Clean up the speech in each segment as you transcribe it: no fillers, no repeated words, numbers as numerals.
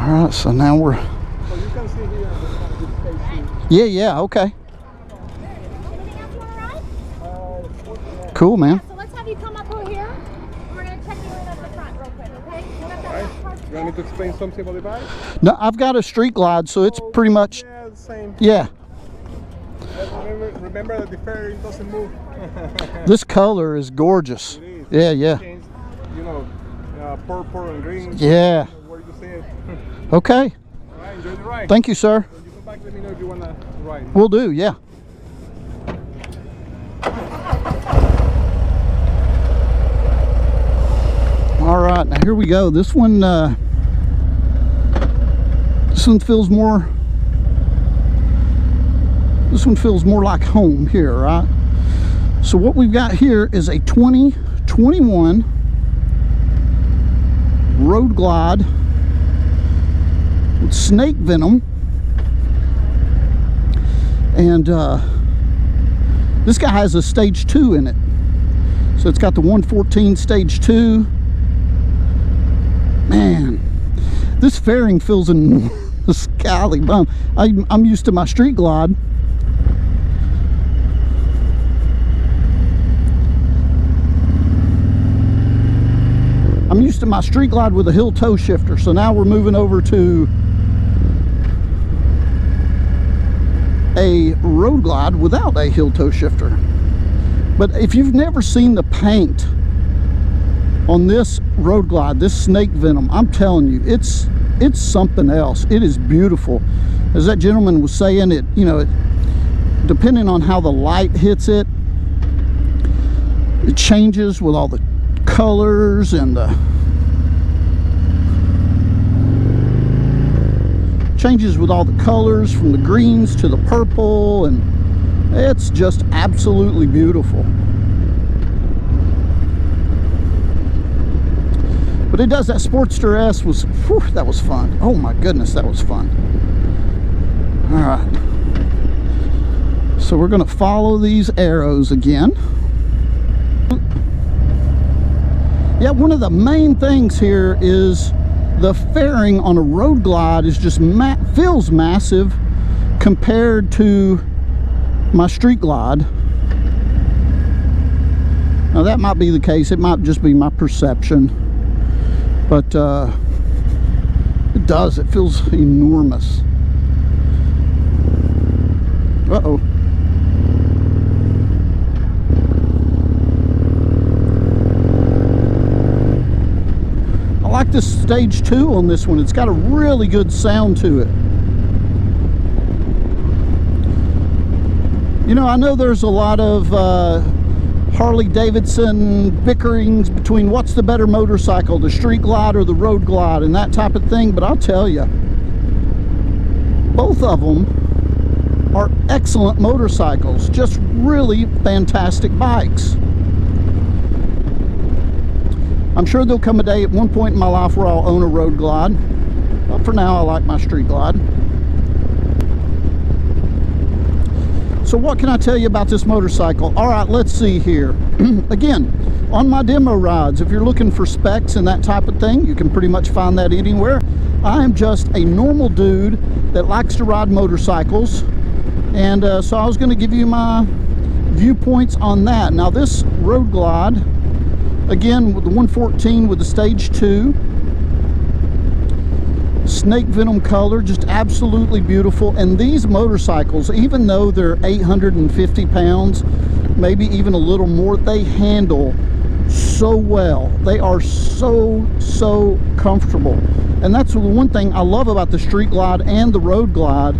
All right, so now we're... So you can see here the station. Yeah, okay. Anything else you want to ride? Cool, man. So let's have you come up over here. We're going to check you in at the front real quick, okay? You want me to explain something about the bike? No, I've got a street glide, so it's pretty much... Yeah, the same. Yeah. Remember that the fairing doesn't move. This color is gorgeous. It is. Yeah. Change, you know, purple and green. Yeah. Where you see it. Okay. All right, enjoy the ride. Thank you, sir. When you come back, let me know if you want to ride. Will do, yeah. All right, now here we go. This one feels more... This one feels more like home here, right? So what we've got here is a 2021 Road Glide with Snake Venom. And this guy has a stage 2 in it. So it's got the 114 stage 2. Man, this fairing feels enormous. Golly bum. I'm used to my street glide. I'm used to my street glide with a hill toe shifter, so now we're moving over to a road glide without a hill toe shifter. But if you've never seen the paint on this road glide, this Snake Venom, I'm telling you, it's something else. It is beautiful. As that gentleman was saying, it, you know, depending on how the light hits it, it changes with all the colors and the changes with all the colors from the greens to the purple, and it's just absolutely beautiful. But it does that Sportster S was, whew, that was fun. Oh my goodness, that was fun. All right, so we're going to follow these arrows again. Yeah, one of the main things here is the fairing on a road glide is just feels massive compared to my street glide. Now that might be the case. It might just be my perception, but it does. It feels enormous. Uh-oh. I like this stage 2 on this one. It's got a really good sound to it. You know, I know there's a lot of Harley Davidson bickerings between what's the better motorcycle, the street glide or the road glide and that type of thing, but I'll tell you, both of them are excellent motorcycles, just really fantastic bikes. I'm sure there'll come a day at one point in my life where I'll own a road glide, but for now I like my street glide. So what can I tell you about this motorcycle? All right, let's see here. Again, on my demo rides, if you're looking for specs and that type of thing, you can pretty much find that anywhere. I am just a normal dude that likes to ride motorcycles, and so I was going to give you my viewpoints on that. Now this road glide, again with the 114 with the stage 2 Snake Venom color, just absolutely beautiful. And these motorcycles, even though they're 850 pounds, maybe even a little more, they handle so well. They are so comfortable. And that's the one thing I love about the street glide and the road glide,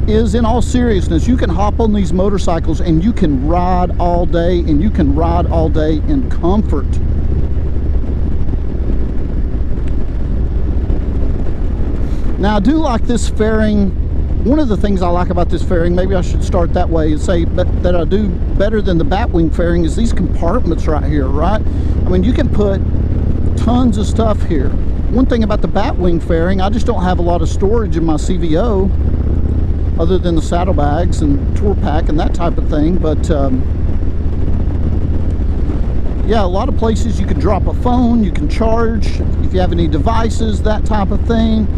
is in all seriousness, you can hop on these motorcycles and you can ride all day, and you can ride all day in comfort. Now I do like this fairing. One of the things I like about this fairing, maybe I should start that way and say that I do better than the Batwing fairing, is these compartments right here, right? I mean, you can put tons of stuff here. One thing about the Batwing fairing, I just don't have a lot of storage in my CVO other than the saddlebags and tour pack and that type of thing. But yeah, a lot of places you can drop a phone, you can charge if you have any devices, that type of thing.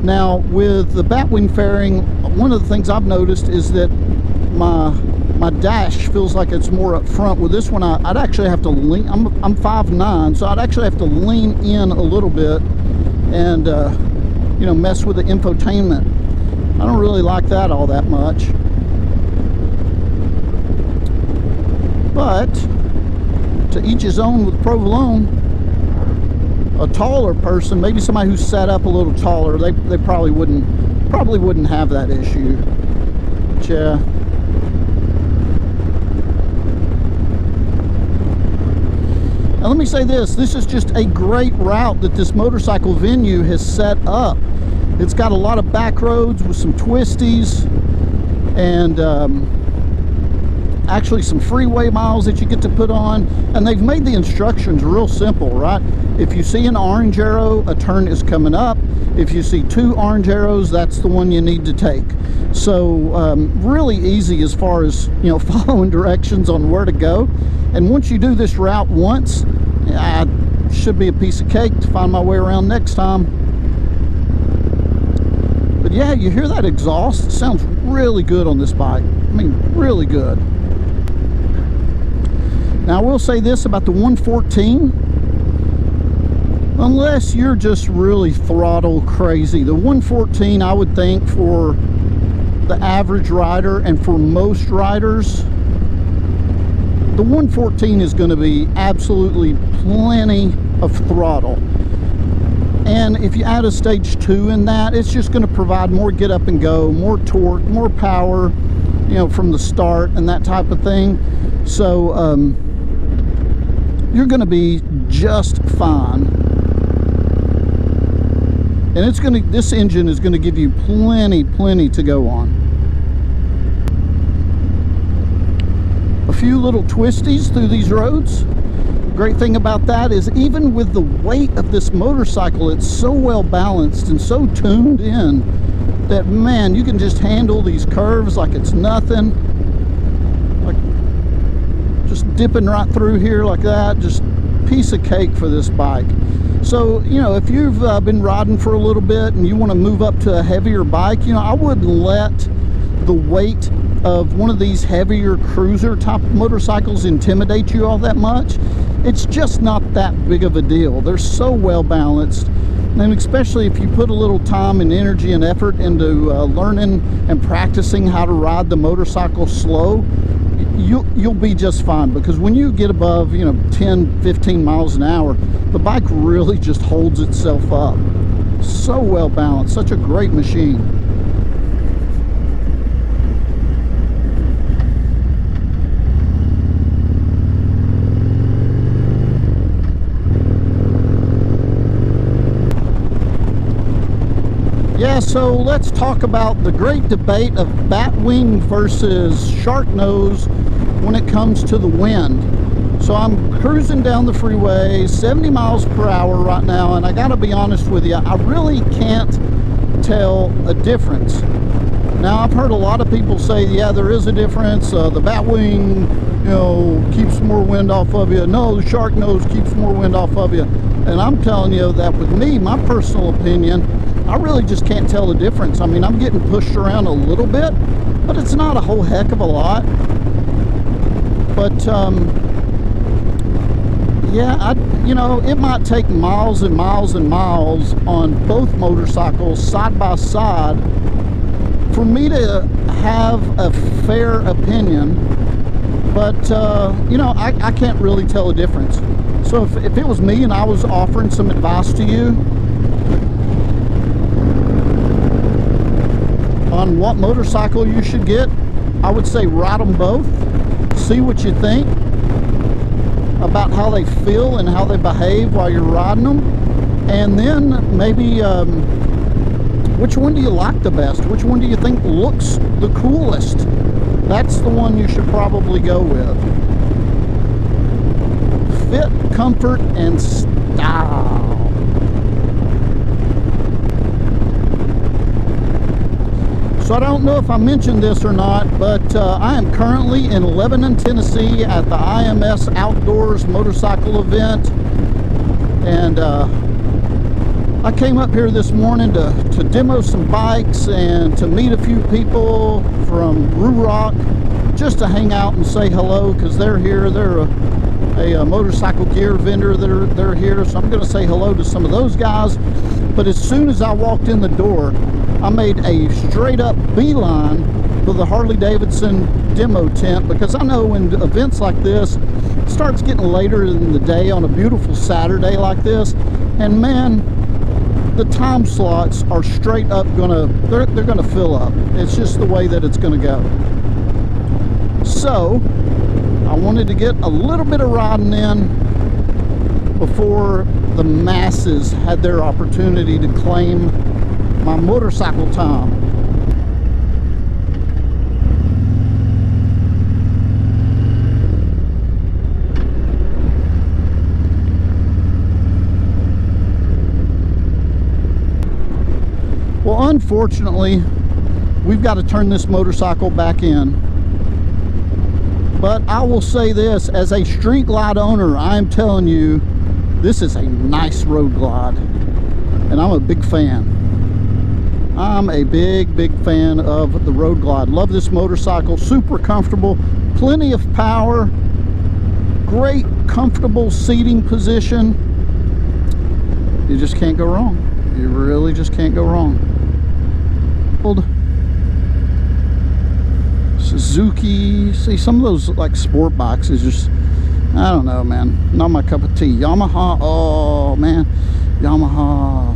Now with the Batwing fairing, one of the things I've noticed is that my dash feels like it's more up front. With this one, I'd actually have to lean. I'm 5'9", so I'd actually have to lean in a little bit and you know, mess with the infotainment. I don't really like that all that much. But to each his own with provolone. A taller person, maybe somebody who's set up a little taller, they probably wouldn't have that issue. But yeah. Now let me say this is just a great route that this motorcycle venue has set up. It's got a lot of back roads with some twisties and actually some freeway miles that you get to put on, and they've made the instructions real simple, right? If you see an orange arrow, a turn is coming up. If you see 2 orange arrows, that's the one you need to take. So really easy as far as, you know, following directions on where to go. And once you do this route once, it should be a piece of cake to find my way around next time. But yeah, you hear that exhaust? It sounds really good on this bike. I mean, really good. Now I will say this about the 114, unless you're just really throttle crazy, the 114, I would think for the average rider and for most riders, the 114 is going to be absolutely plenty of throttle. And if you add a stage 2 in that, it's just going to provide more get up and go, more torque, more power, you know, from the start and that type of thing. So you're going to be just fine. And it's going to, this engine is going to give you plenty to go on. A few little twisties through these roads. Great thing about that is even with the weight of this motorcycle, it's so well balanced and so tuned in that, man, you can just handle these curves like it's nothing. Like just dipping right through here like that, just piece of cake for this bike. So, you know, if you've been riding for a little bit and you want to move up to a heavier bike, you know, I wouldn't let the weight of one of these heavier cruiser type motorcycles intimidate you all that much. It's just not that big of a deal. They're so well balanced, and especially if you put a little time and energy and effort into learning and practicing how to ride the motorcycle slow, you'll be just fine. Because when you get above, you know, 10-15 miles an hour, the bike really just holds itself up. So well balanced, such a great machine. Yeah, so let's talk about the great debate of Batwing versus Shark Nose when it comes to the wind. So I'm cruising down the freeway, 70 miles per hour right now, and I gotta be honest with you, I really can't tell a difference. Now, I've heard a lot of people say, yeah, there is a difference. The Batwing, you know, keeps more wind off of you. No, the Shark Nose keeps more wind off of you. And I'm telling you that with me, my personal opinion, I really just can't tell the difference. I mean, I'm getting pushed around a little bit, but it's not a whole heck of a lot. But yeah, you know, it might take miles and miles and miles on both motorcycles side by side for me to have a fair opinion. But you know, I can't really tell the difference. So if it was me and I was offering some advice to you on what motorcycle you should get, I would say ride them both, see what you think about how they feel and how they behave while you're riding them, and then maybe which one do you like the best, which one do you think looks the coolest. That's the one you should probably go with. Fit, comfort, and style. So I don't know if I mentioned this or not, but I am currently in Lebanon, Tennessee at the IMS Outdoors motorcycle event. And I came up here this morning to demo some bikes and to meet a few people from Ruroc, just to hang out and say hello, because they're here. They're a motorcycle gear vendor. They're here, so I'm going to say hello to some of those guys. But as soon as I walked in the door, I made a straight up beeline for the Harley Davidson demo tent, because I know when events like this, it starts getting later in the day on a beautiful Saturday like this, and man, the time slots are straight up they're gonna fill up. It's just the way that it's gonna go. So I wanted to get a little bit of riding in before the masses had their opportunity to claim my motorcycle time. Well, unfortunately, we've got to turn this motorcycle back in. But I will say this, as a street glide owner, I'm telling you, this is a nice road glide. And I'm a big fan. I'm a big fan of the road glide. Love this motorcycle, super comfortable, plenty of power, great comfortable seating position. You just can't go wrong. You really just can't go wrong. Suzuki, see, some of those like sport bikes is just, I don't know, man, not my cup of tea. Yamaha, oh man, Yamaha.